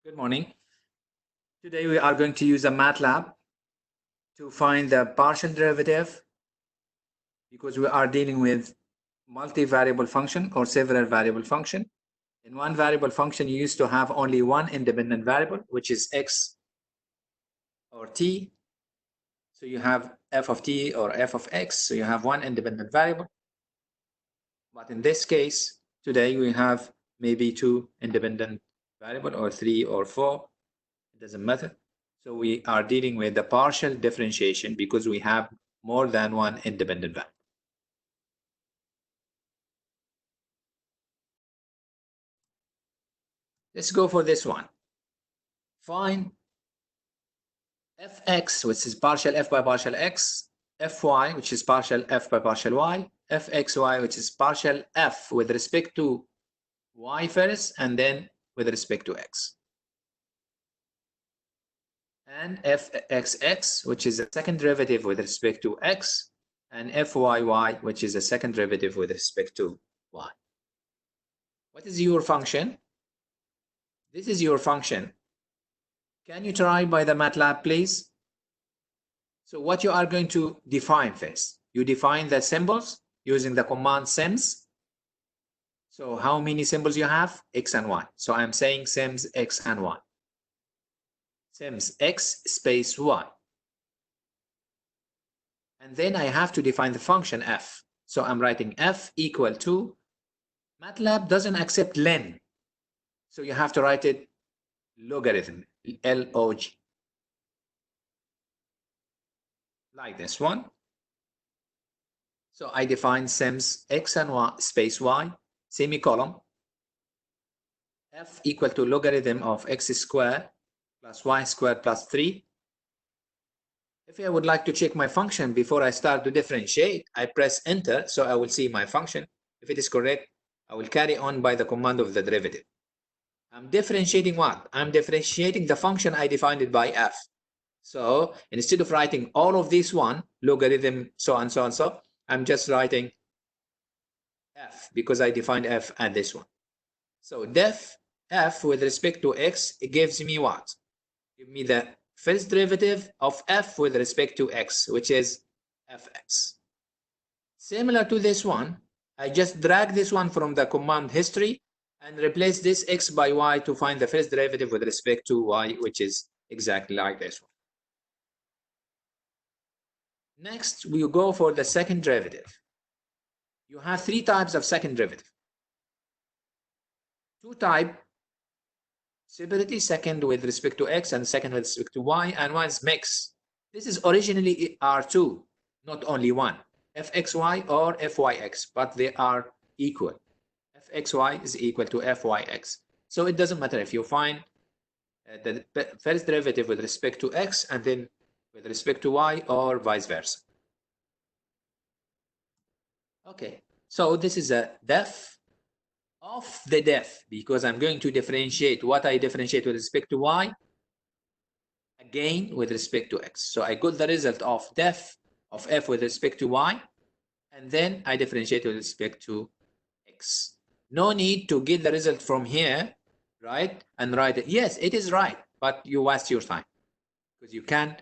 Good morning. Today we are going to use a Matlab to find the partial derivative because we are dealing with multi-variable function or several variable function. In one variable function, you used to have only one independent variable, which is x or t. So you have f of t or f of x. So you have one independent variable. But in this case, today we have maybe two independent variable or three or four. It doesn't matter. So we are dealing with the partial differentiation because we have more than one independent variable. Let's go for this one. Find fx, which is partial f by partial x, fy, which is partial f by partial y, fxy, which is partial f with respect to y first and then with respect to x. And fxx, which is a second derivative with respect to x, and fyy, which is a second derivative with respect to y. What is your function? This is your function. Can you try by the Matlab, please? So what you are going to define first, you define the symbols using the command sims. So how many symbols you have? X and Y. So I'm saying sims X and Y. Sims X space Y. And then I have to define the function f. So I'm writing f equal to, Matlab doesn't accept len. So you have to write it logarithm, log. Like this one. So I define sims x and y space y, semicolon, f equal to logarithm of x squared plus y squared plus 3. If I would like to check my function before I start to differentiate, I press enter, so I will see my function. If it is correct, I will carry on by the command of the derivative. I'm differentiating what? I'm differentiating the function I defined it by f. So instead of writing all of this one, logarithm, so and so and so, I'm just writing f because I defined f at this one. So def f with respect to x, it gives me what? Give me the first derivative of f with respect to x, which is fx. Similar to this one, I just drag this one from the command history and replace this x by y to find the first derivative with respect to y, which is exactly like this one. Next, we go for the second derivative. You have three types of second derivative. Two types separately, second with respect to x and second with respect to y, and one is mixed. This is originally R2, not only one, fxy or fyx, but they are equal. fxy is equal to fyx. So it doesn't matter if you find the first derivative with respect to x and then with respect to y or vice versa. Okay, so this is a def of the def because I'm going to differentiate what I differentiate with respect to y again with respect to x. So I got the result of def of f with respect to y and then I differentiate with respect to x. No need to get the result from here, right, and write it. Yes, it is right, but you waste your time because you can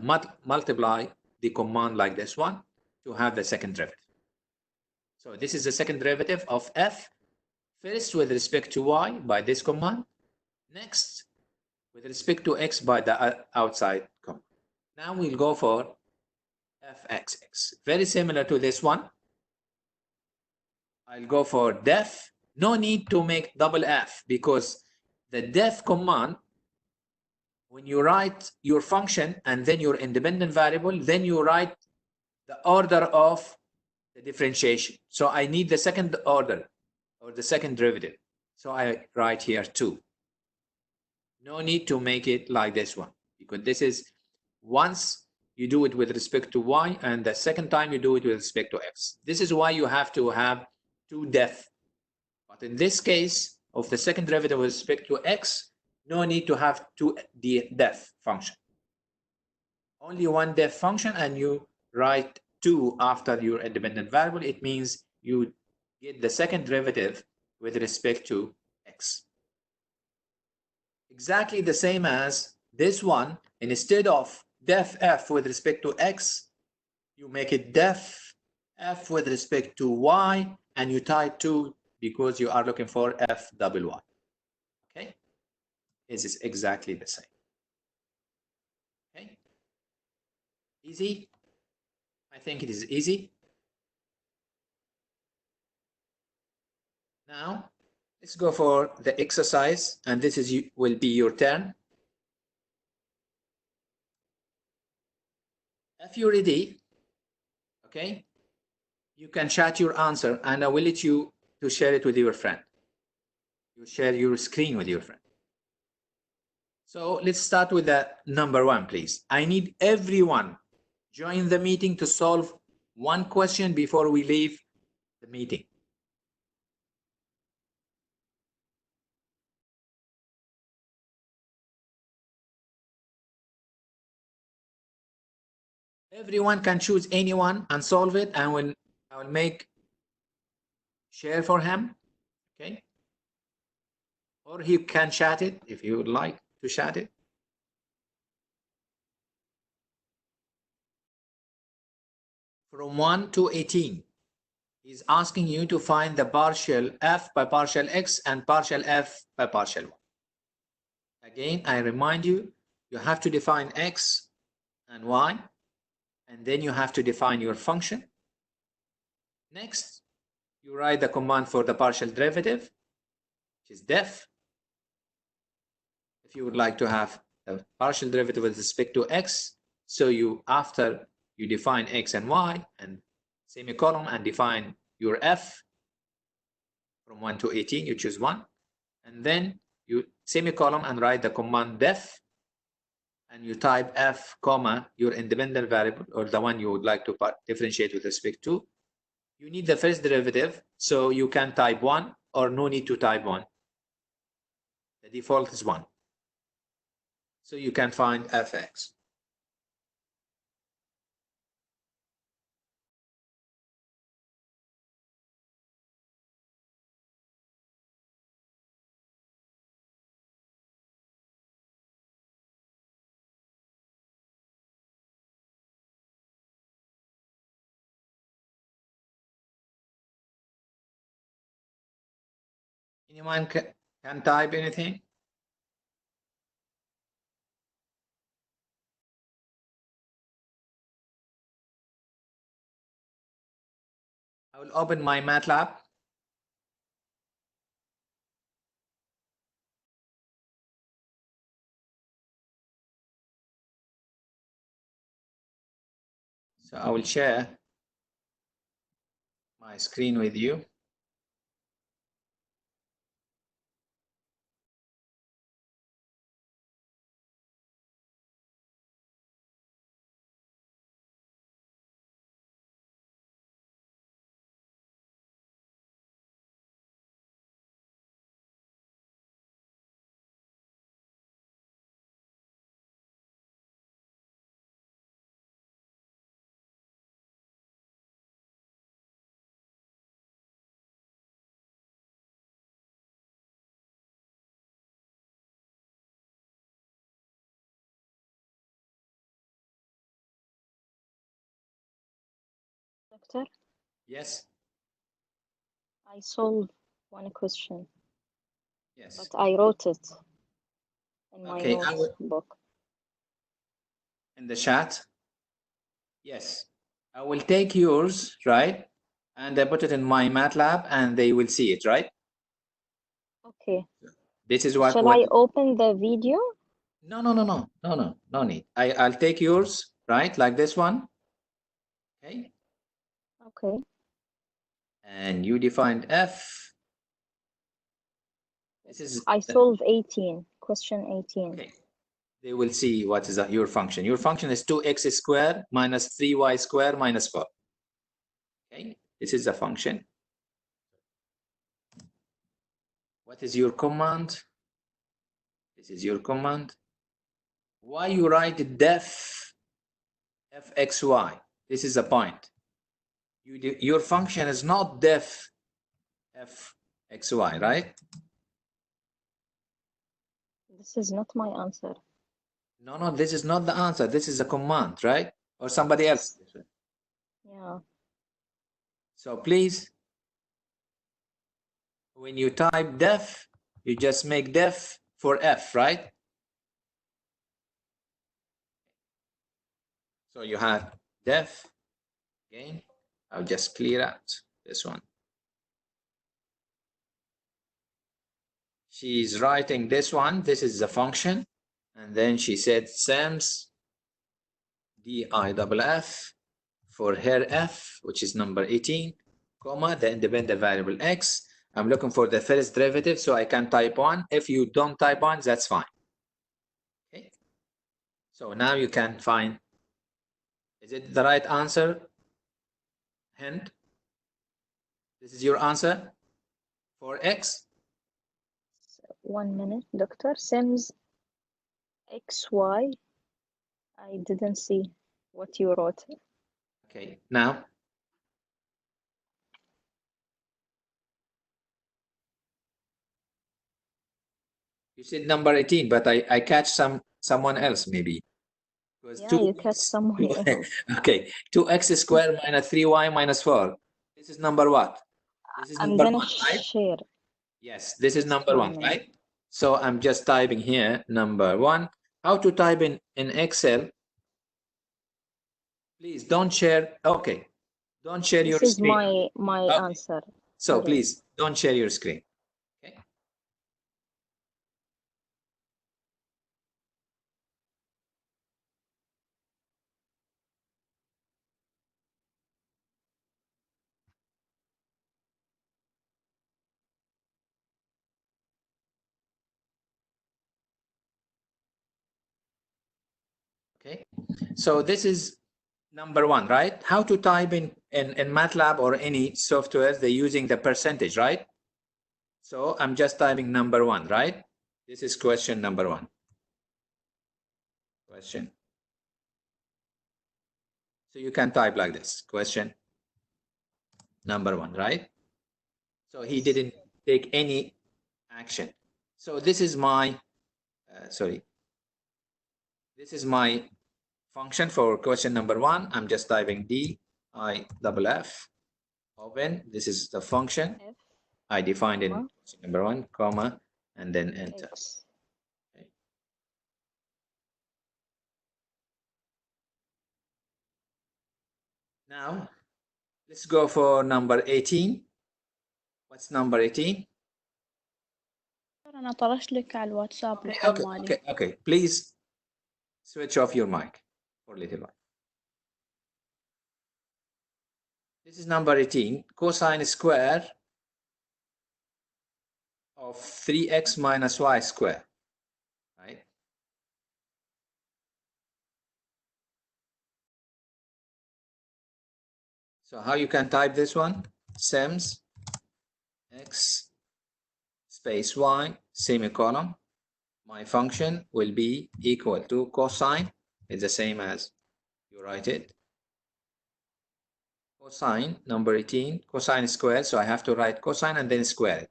multiply the command like this one to have the second derivative. So this is the second derivative of f, first with respect to y by this command, next with respect to x by the outside command. Now we'll go for fxx. Very similar to this one. I'll go for def. No need to make double f because the def command, when you write your function and then your independent variable, then you write the order of the differentiation. So I need the second order or the second derivative. So I write here 2. No need to make it like this one because this is once you do it with respect to y and the second time you do it with respect to x. This is why you have to have two def. But in this case of the second derivative with respect to x, no need to have two def function. Only one def function and you write 2 after your independent variable. It means you get the second derivative with respect to x. exactly the same as this one. Instead of def f with respect to x, you make it def f with respect to y, and you type 2 because you are looking for f double y. Okay, this is exactly the same. Okay, easy. I think it is easy. Now let's go for the exercise, and this is will be your turn. If you're ready, okay, you can chat your answer, and I will let you to share it with your friend. You share your screen with your friend. So let's start with the number 1, please. I need everyone join the meeting to solve one question before we leave the meeting. Everyone can choose anyone and solve it, and I will make share for him, okay? Or he can chat it if you would like to chat it. From 1 to 18, he's asking you to find the partial f by partial x and partial f by partial y. Again, I remind you, you have to define x and y, and then you have to define your function. Next, you write the command for the partial derivative, which is def. If you would like to have a partial derivative with respect to x, so after you define x and y and semicolon and define your f from 1 to 18, you choose 1, and then you semicolon and write the command def, and you type f comma your independent variable, or the one you would like to differentiate with respect to. You need the first derivative, so you can type 1 or no need to type 1. The default is 1. So you can find fx. Anyone can type anything? I will open my Matlab. So I will share my screen with you. Doctor, Yes. I solved one question, Yes. but I wrote it in my Okay, notebook. In the chat. Yes. I will take yours, right? And I put it in my Matlab, and they will see it, right? Okay. This is what. Shall I open the video? No need. I'll take yours, right? Like this one. Okay. Okay. And you defined f. This is. I solved 18, question 18. Okay. They will see what is your function. Your function is 2x squared minus 3y squared minus 4. Okay. This is a function. What is your command? This is your command. Why you write def fxy? This is a point. Your function is not def fxy, right? This is not my answer. No, this is not the answer. This is a command, right? Or somebody else. Yeah. So please, when you type def, you just make def for F, right? So you have def, again, I'll just clear out this one. She's writing this one, this is the function, and then she said SEMS DIFF for her F, which is number 18, comma, the independent variable X. I'm looking for the first derivative, so I can type 1. If you don't type 1, that's fine. Okay. So now you can find, is it the right answer? Hint. This is your answer for X? 1 minute, doctor. Sims XY. I didn't see what you wrote. Okay, now. You said number 18, but I catch someone else maybe. Yeah, you catch someone else. Okay, 2x squared minus 3y minus 4. This is number what? This is I'm number gonna 1, right? share. Yes, this is Just number 1, 1 minute. right? So I'm just typing here number 1. How to type in Excel? Please don't share. Okay, don't share your This is screen. my Okay. answer. So Already. please don't share your screen. Okay. Okay. So this is number 1, right? How to type in Matlab or any software, they're using the percentage, right? So I'm just typing number 1, right? This is question number 1. Question. So you can type like this, question number 1, right? So he didn't take any action. So this is my, this is my function for question number 1. I'm just typing DIFF, open. This is the function F, I defined in comma, question number 1, comma, and then enter. X. Okay. Now, let's go for number 18. What's number 18? أنا طرشت لك على الواتساب Okay, الحل okay, مالي. okay, okay. Please switch off your mic for a little while. This is number 18. Cosine square of 3x minus y square, right? So how you can type this one? Sims x space y semicolon. My function will be equal to cosine. It's the same as you write it. Cosine, number 18, cosine squared. So I have to write cosine and then square it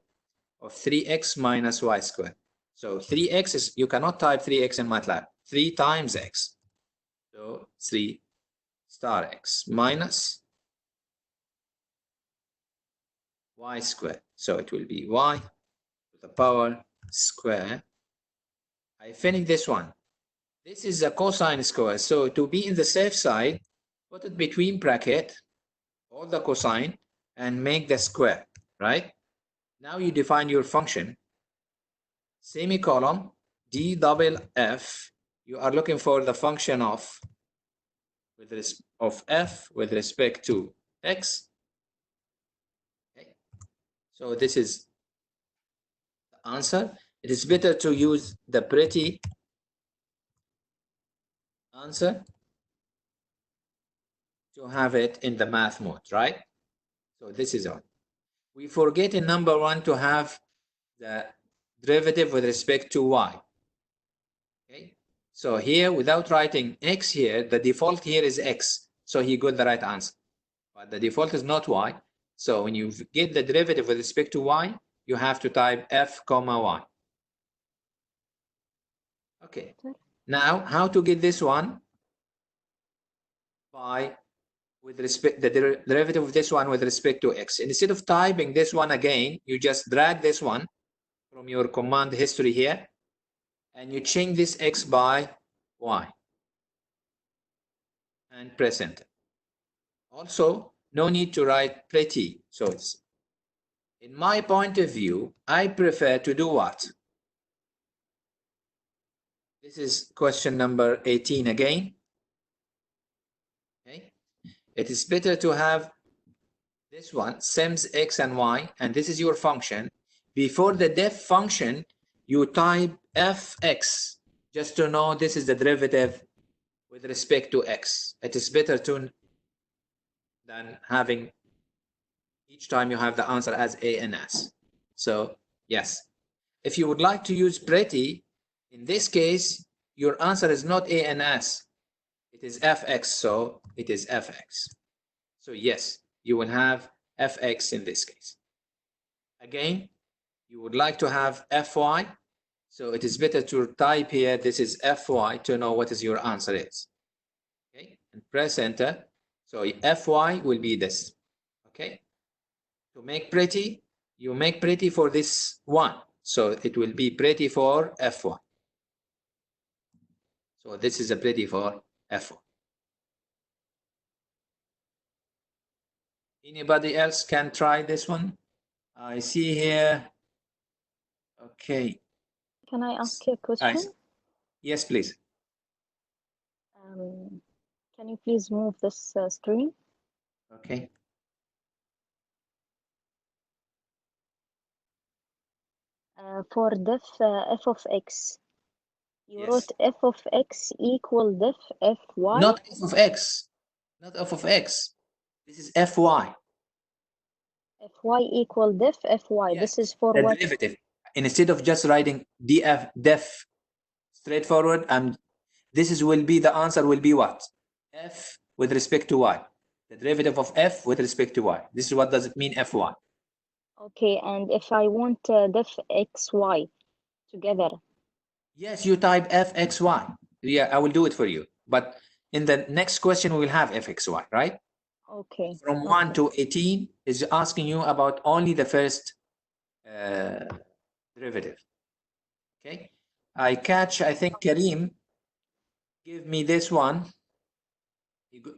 of 3x minus y squared. So 3x is, you cannot type 3x in MATLAB. 3 times x. So 3 star x minus y squared. So it will be y to the power square. I finish this one. This is a cosine square. So to be in the safe side, put it between bracket, all the cosine, and make the square, right? Now you define your function. Semicolon, D double F. You are looking for the function of f with respect to x. Okay. So this is the answer. It is better to use the pretty answer to have it in the math mode, right? So this is all. We forget in number 1 to have the derivative with respect to y. Okay. So here, without writing x here, the default here is x. So he got the right answer. But the default is not y. So when you get the derivative with respect to y, you have to type f comma y. Okay. Now, how to get this one? With respect the derivative of this one with respect to x. Instead of typing this one again, you just drag this one from your command history here, and you change this x by y, and press enter. Also, no need to write pretty. So it's, in my point of view, I prefer to do what? This is question number 18 again. Okay. It is better to have this one, sims x and y, and this is your function. Before the def function, you type fx, just to know this is the derivative with respect to x. It is better to than having each time you have the answer as a and s. So yes, if you would like to use pretty, in this case, your answer is not a and s, it is fx, so it is fx. So yes, you will have fx in this case. Again, you would like to have fy, so it is better to type here, this is fy, to know what is your answer is. Okay, and press enter. So fy will be this. Okay, to make pretty, you make pretty for this one, so it will be pretty for fy. So this is a pretty for fy. Anybody else can try this one? I see here. Okay. Can I ask you a question? Yes, please. Can you please move this screen? Okay. For def f of x, you Yes. wrote f of x equal def fy? Not f of x. Not f of x. This is fy. Fy equal def fy. Yes, This is for the what? derivative. Instead of just writing def straightforward, this is will be the answer will be what? F with respect to y. The derivative of f with respect to y. This is what does it mean fy. Okay, and if I want def xy together? Yes, you type fxy. Yeah, I will do it for you. But in the next question, we will have fxy, right? Okay. From 1 to 18 is asking you about only the first derivative. Okay. I think Kareem give me this one.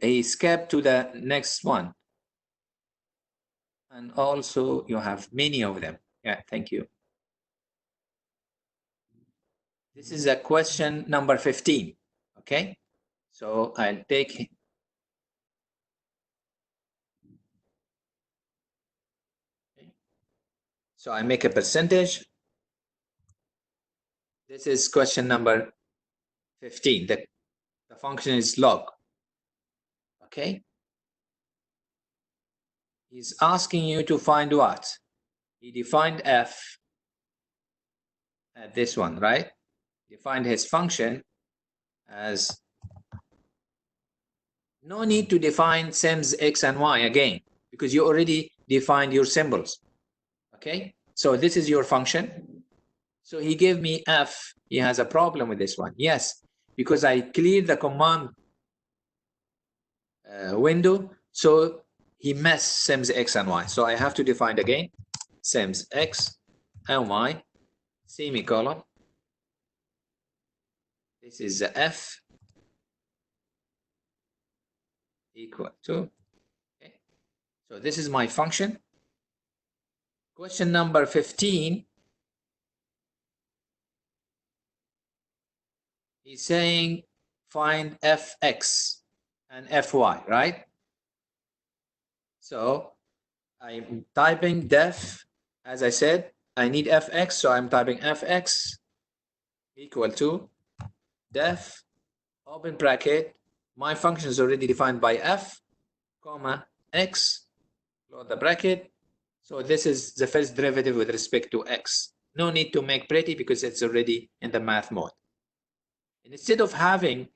He skipped to the next one. And also you have many of them. Yeah, thank you. This is a question number 15. Okay. So I'll take. So I make a percentage. This is question number 15. The function is log. Okay. He's asking you to find what? He defined f at this one, right? Defined his function as, no need to define sims x and y again, because you already defined your symbols. Okay, so this is your function. So he gave me f. He has a problem with this one. Yes, because I cleared the command window, so he messed sims x and y. So I have to define again sims x and y, semicolon. This is the f equal to. Okay. So this is my function. Question number 15. He's saying find fx and fy, right? So I'm typing def, as I said, I need fx, so I'm typing fx equal to def, open bracket, my function is already defined by f, comma, x, close the bracket. So this is the first derivative with respect to x. No need to make pretty because it's already in the math mode. And instead of having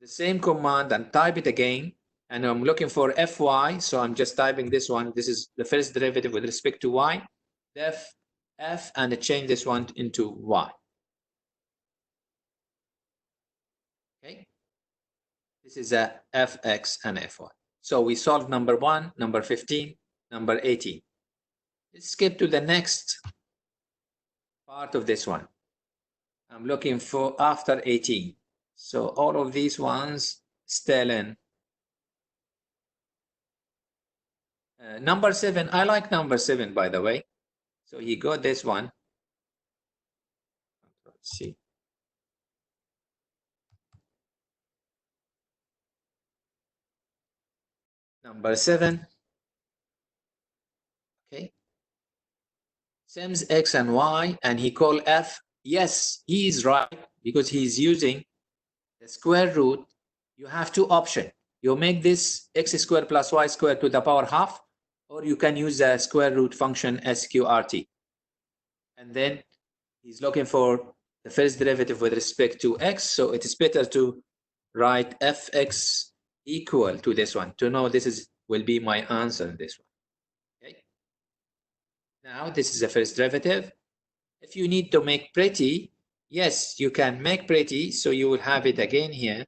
the same command and type it again, and I'm looking for fy, so I'm just typing this one. This is the first derivative with respect to y, def f, and change this one into y. This is a fx and fy. So we solved number 1, number 15, number 18. Let's skip to the next part of this one. I'm looking for after 18. So all of these ones still in. Number 7, I like number 7, by the way. So he got this one. Let's see. Number 7. Okay. Sims x and y, and he called f. Yes, he is right because he's using the square root. You have two options. You make this x squared plus y squared to the power half, or you can use the square root function sqrt. And then he's looking for the first derivative with respect to x, so it is better to write fx equal to this one to know this will be my answer in this one. Okay. Now this is the first derivative. If you need to make pretty, yes, you can make pretty, so you will have it again here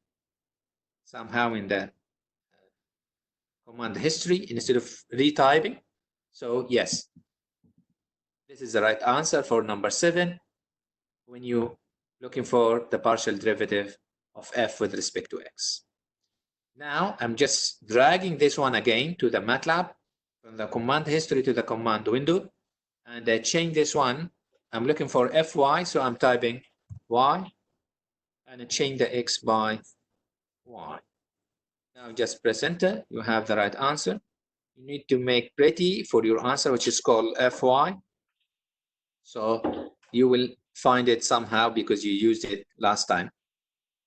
somehow in the command history instead of retyping. So yes, this is the right answer for number 7 when you're looking for the partial derivative of f with respect to x. Now I'm just dragging this one again to the Matlab from the command history to the command window, and I change this one. I'm looking for fy, so I'm typing y and I change the x by y. Now just press enter. You have the right answer. You need to make pretty for your answer, which is called fy. So you will find it somehow because you used it last time.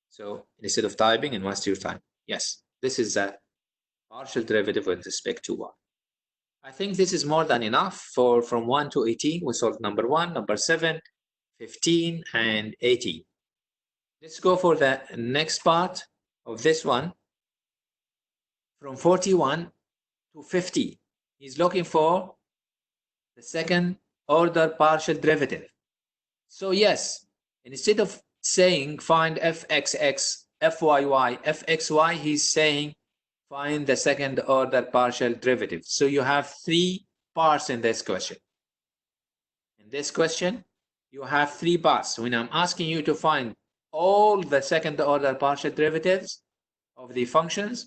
So instead of typing and waste your time. Yes, this is a partial derivative with respect to y. I think this is more than enough for from 1 to 18. We solved number 1, number 7, 15, and 18. Let's go for the next part of this one. From 41 to 50. He's looking for the second order partial derivative. So yes, instead of saying find fxx, fyy, fxy, he's saying find the second order partial derivative. So you have 3 parts in this question. In this question, you have 3 parts. When I'm asking you to find all the second order partial derivatives of the functions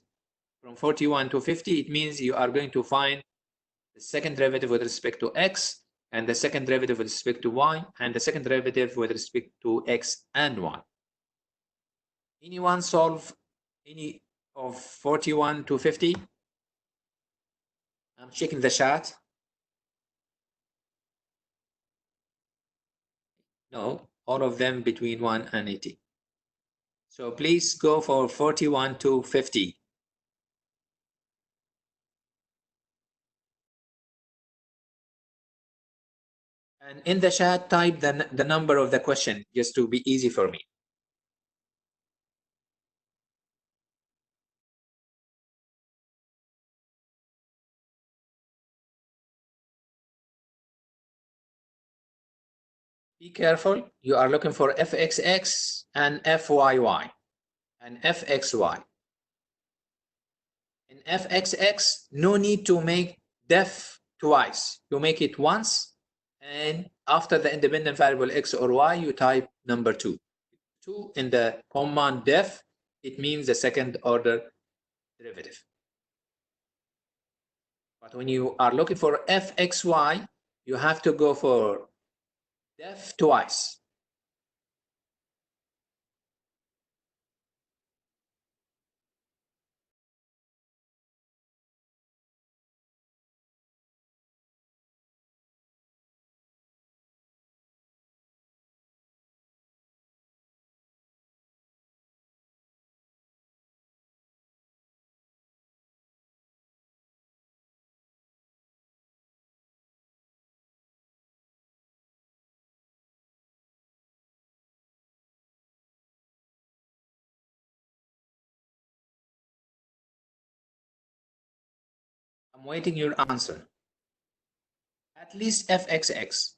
from 41 to 50, it means you are going to find the second derivative with respect to x, and the second derivative with respect to y, and the second derivative with respect to x and y. Anyone solve any of 41 to 50? I'm checking the chat. No, all of them between 1 and 80. So please go for 41 to 50. And in the chat, type the number of the question just to be easy for me. Be careful. You are looking for fxx and fyy and fxy. In fxx, no need to make def twice. You make it once, and after the independent variable x or y, you type number 2. 2 in the command def, it means the second order derivative. But when you are looking for fxy, you have to go for def twice. I'm waiting your answer. At least fxx.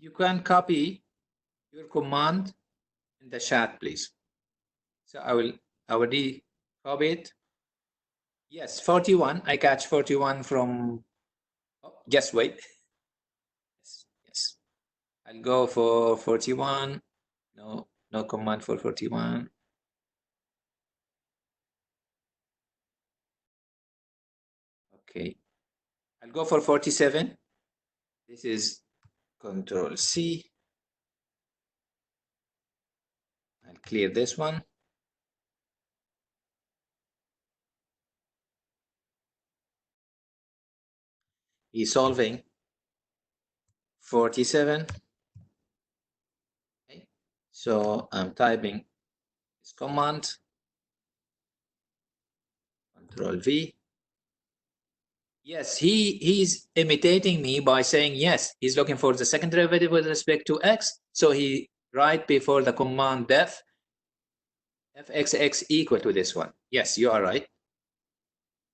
you can copy your command in the chat, please. So I will copy it. Yes, 41. I catch 41 from. Oh, just wait. Yes. I'll go for 41. No command for 41. Okay. I'll go for 47. This is Control C. I'll clear this one. He's solving 47. Okay. So I'm typing this command. Control V. Yes, he's imitating me by saying yes. He's looking for the second derivative with respect to x. So he right before the command def fxx equal to this one. Yes, you are right.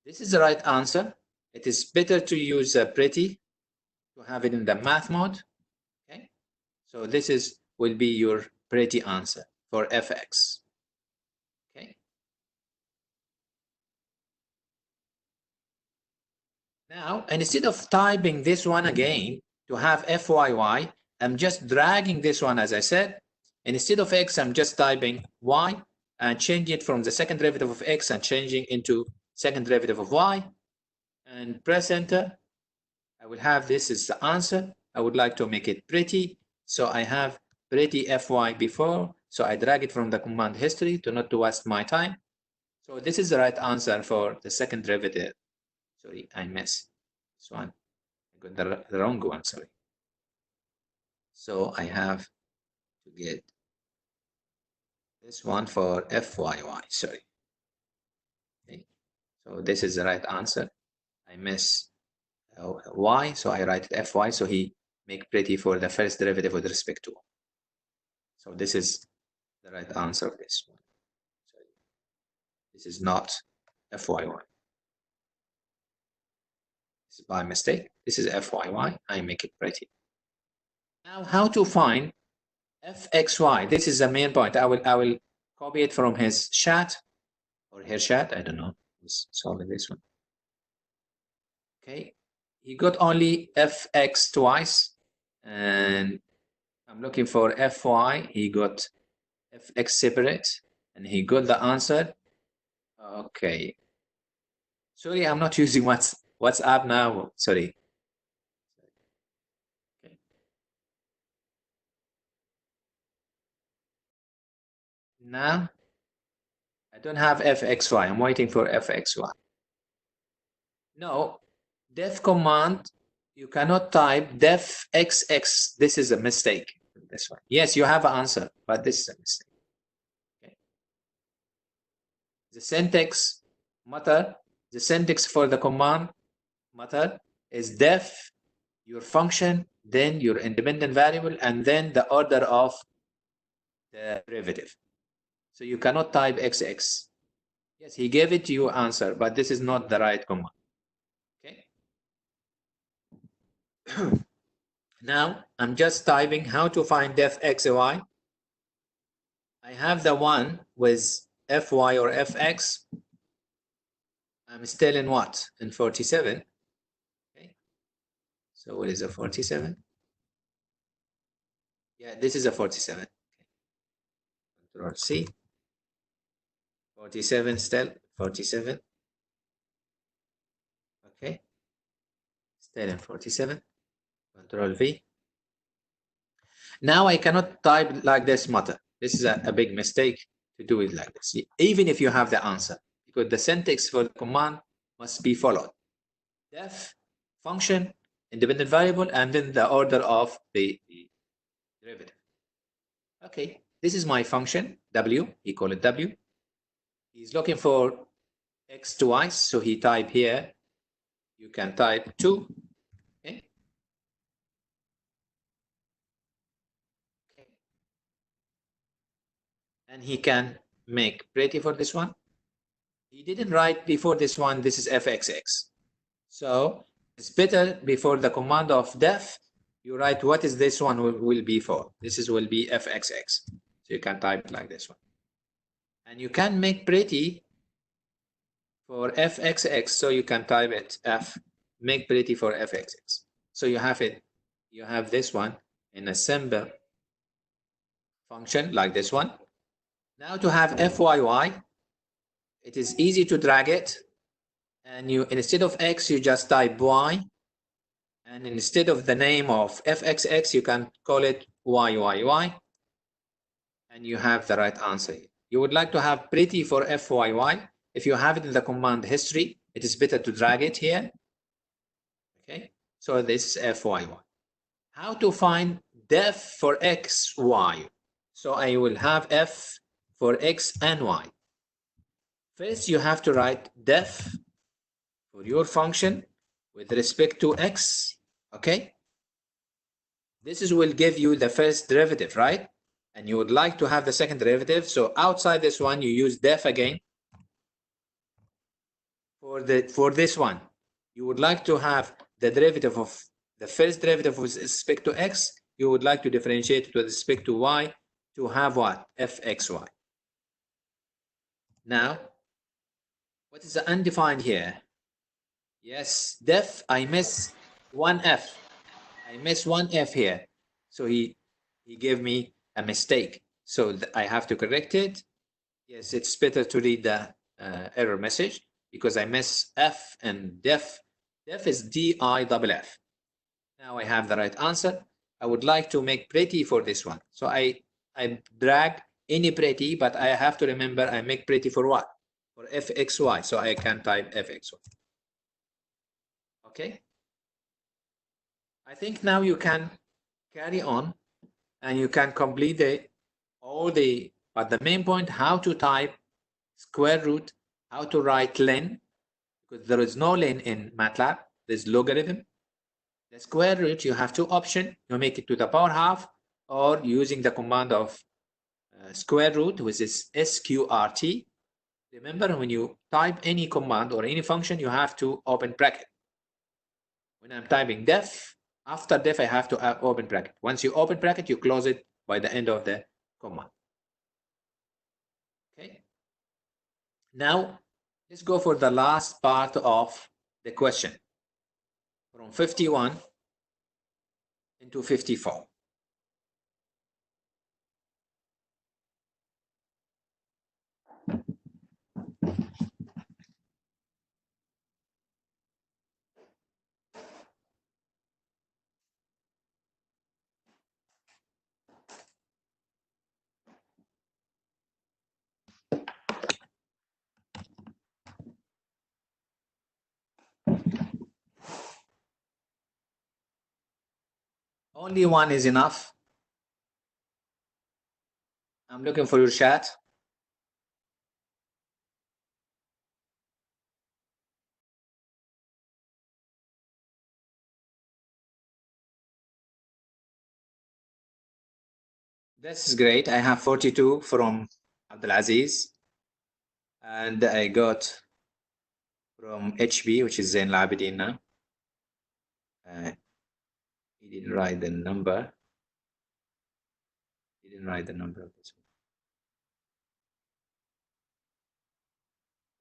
This is the right answer. It is better to use pretty to have it in the math mode. Okay, so this will be your pretty answer for fx. Okay. Now, instead of typing this one again to have fyy, I'm just dragging this one, as I said. Instead of x, I'm just typing y and changing it from the second derivative of x and changing into second derivative of y. And press enter. I will have this is the answer. I would like to make it pretty. So I have pretty fy before. So I drag it from the command history to not to waste my time. So this is the right answer for the second derivative. Sorry, I missed this one. I got the wrong one, sorry. So I have to get this one for fyy, sorry. Okay. So this is the right answer. I miss y, so I write it fy, so he make pretty for the first derivative with respect to. So this is the right answer of this one. Sorry. This is not fyy. This is by mistake. This is fyy. I make it pretty. Now, how to find fxy? This is the main point. I will copy it from his chat or her chat. I don't know who's solving this one. Okay, he got only fx twice, and I'm looking for fy. He got fx separate, and he got the answer. Okay. Sorry, I'm not using WhatsApp now. Sorry. Okay. Now, I don't have fxy. I'm waiting for fxy. No, def command, you cannot type def xx. This is a mistake. This one. Yes, you have an answer, but this is a mistake. Okay. The syntax matter, the syntax for the command method is def your function, then your independent variable, and then the order of the derivative. So you cannot type xx. Yes, he gave it to you answer, but this is not the right command. Okay. Now I'm just typing how to find def xy. I have the one with fy or fx. I'm still in what? In 47. Okay. So what is a 47? Yeah, this is a 47. Okay. Control C. 47 still, 47. Okay. Still in 47. Control V. Now I cannot type like this matter. This is a big mistake to do it like this, even if you have the answer, because the syntax for the command must be followed. Def, function, independent variable, and then the order of the derivative. Okay, this is my function, W, he call it W. He's looking for x twice, so he type here, you can type 2. Okay. And he can make pretty for this one. He didn't write before this one, this is fxx. So it's better before the command of def, you write what is this one will be for. This will be fxx. So you can type it like this one. And you can make pretty for fxx, so you can type it make pretty for fxx. So you have it, you have this one in a simple function like this one. Now to have fyy, it is easy to drag it, and you, instead of x, you just type y, and instead of the name of fxx, you can call it yyy, and you have the right answer. You would like to have pretty for fyy. If you have it in the command history, it is better to drag it here. Okay, so this is fyy. How to find def for x, y? So I will have f for x and y. First, you have to write def for your function with respect to x, okay? This will give you the first derivative, right? And you would like to have the second derivative. So outside this one, you use def again. For this one, you would like to have the derivative of the first derivative with respect to x. You would like to differentiate it with respect to y to have what? fxy. Now, what is the undefined here? Yes, def, I miss one f. I miss one f here. So he gave me a mistake. So I have to correct it. Yes, it's better to read the error message because I miss f, and def is D-I-F-F. Now I have the right answer. I would like to make pretty for this one. So I drag any pretty, but I have to remember I make pretty for what? For fxy. So I can type fxy. Okay. I think now you can carry on and you can complete but the main point, how to type square root, how to write len, because there is no len in Matlab, there's logarithm. The square root, you have two options. You make it to the power half, or using the command of square root, which is sqrt. Remember, when you type any command or any function, you have to open bracket. When I'm typing def, after def, I have to open bracket. Once you open bracket, you close it by the end of the command. Okay. Now, let's go for the last part of the question. From 51 into 54. Only one is enough. I'm looking for your chat. This is great. I have 42 from Abdulaziz. And I got from HB, which is Zain Labidin now. He didn't write the number. He didn't write the number of this one.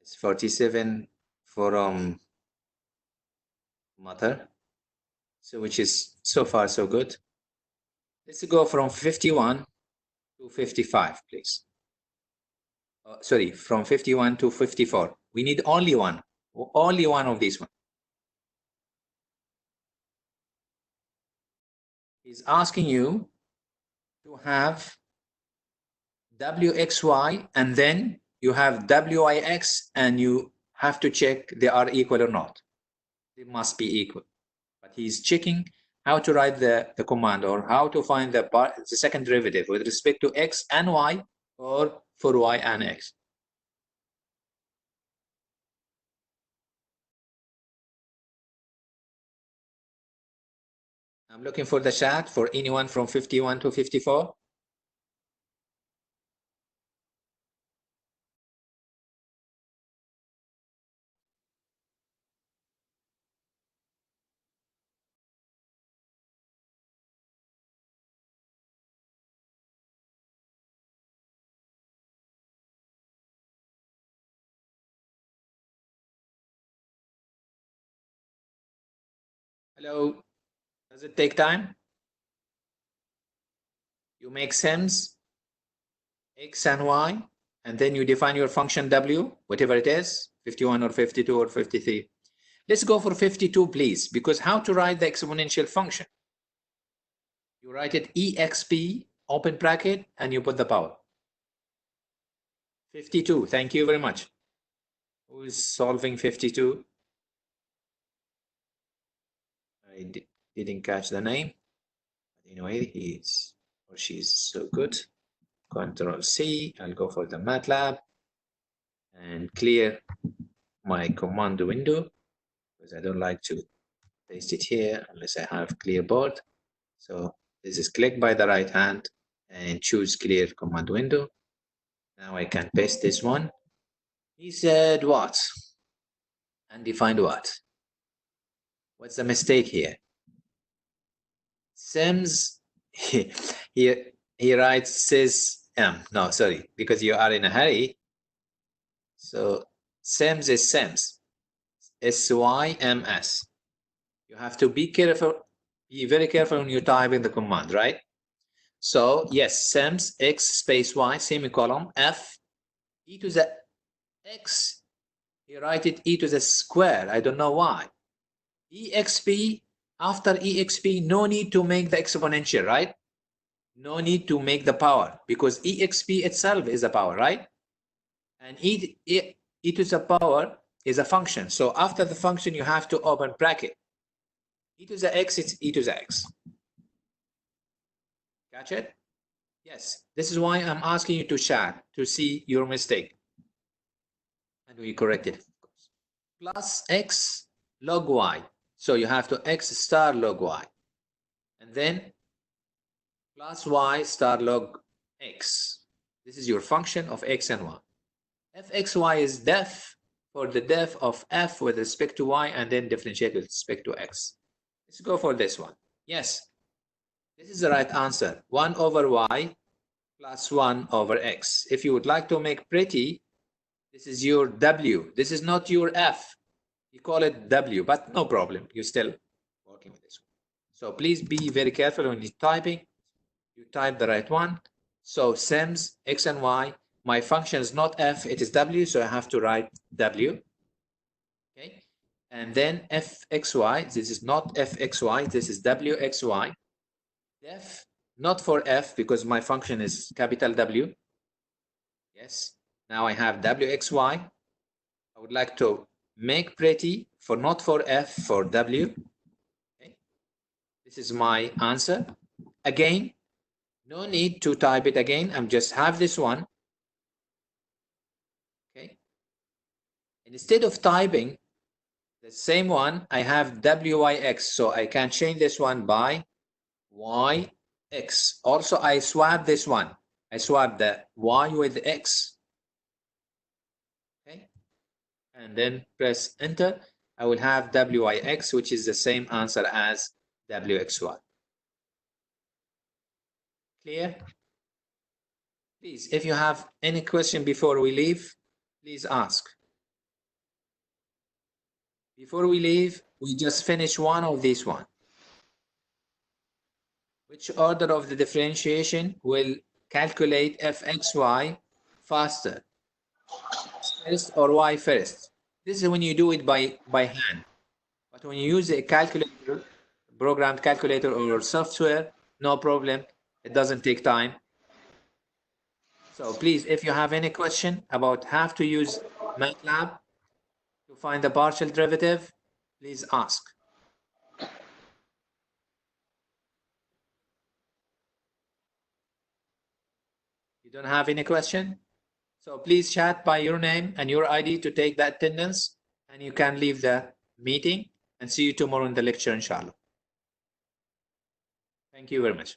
It's 47 from Mother. So which is so far so good. Let's go from 51 to 55, please. Sorry, from 51 to 54. We need only one of these one. He's asking you to have wxy, and then you have wix, and you have to check they are equal or not. They must be equal. But he's checking how to write the command, or how to find the second derivative with respect to x and y, or for y and x. I'm looking for the chat for anyone from 51 to 54. Hello, does it take time? You make sims x and y, and then you define your function w, whatever it is, 51 or 52 or 53. Let's go for 52, please, because how to write the exponential function? You write it exp, open bracket, and you put the power. 52, thank you very much. Who is solving 52? I didn't catch the name. Anyway, he's or she's so good. Control C, I'll go for the Matlab and clear my command window because I don't like to paste it here unless I have clear board. So this is click by the right hand and choose clear command window. Now I can paste this one. He said what? Undefined what? What's the mistake here? Sims, he writes says no, sorry, because you are in a hurry. So Sims is Sims, SYMS. You have to be careful, be very careful when you type in the command, right? So yes, Sims x space y semicolon f e to the x. You write it e to the square. I don't know why. exp, after exp, no need to make the exponential, right? No need to make the power because exp itself is a power, right? And e to the power is a function. So after the function, you have to open bracket. E to the x, it's e to the x. Catch it? Yes. This is why I'm asking you to chat to see your mistake. And we correct it, of course. Plus x log y. So you have to x star log y. And then plus y star log x. This is your function of x and y. fxy is def for the def of f with respect to y and then differentiate with respect to x. Let's go for this one. Yes, this is the right answer. 1 over y plus 1 over x. If you would like to make pretty, this is your w. This is not your f. You call it w, but no problem. You're still working with this one. So please be very careful when you're typing. You type the right one. So sims x and y. My function is not f, it is w, so I have to write w. Okay, and then fxy. This is not fxy. This is wxy. Def not for f because my function is capital W. Yes. Now I have wxy. I would like to make pretty for not for f for w. Okay. This is my answer. Again, no need to type it again. I'm just have this one. Okay. And instead of typing the same one, I have wyx. So I can change this one by yx. Also, I swap this one. I swap the y with x. Okay. And then press enter. I will have wyx, which is the same answer as wxy. Clear? Please, if you have any question before we leave, please ask. Before we leave, we just finish one of these one. Which order of the differentiation will calculate fxy faster? First or y first? This is when you do it by hand. But when you use a calculator, programmed calculator or software, no problem. It doesn't take time. So please, if you have any question about how to use Matlab to find the partial derivative, please ask. You don't have any question? So please chat by your name and your ID to take the attendance, and you can leave the meeting and see you tomorrow in the lecture, inshallah. Thank you very much.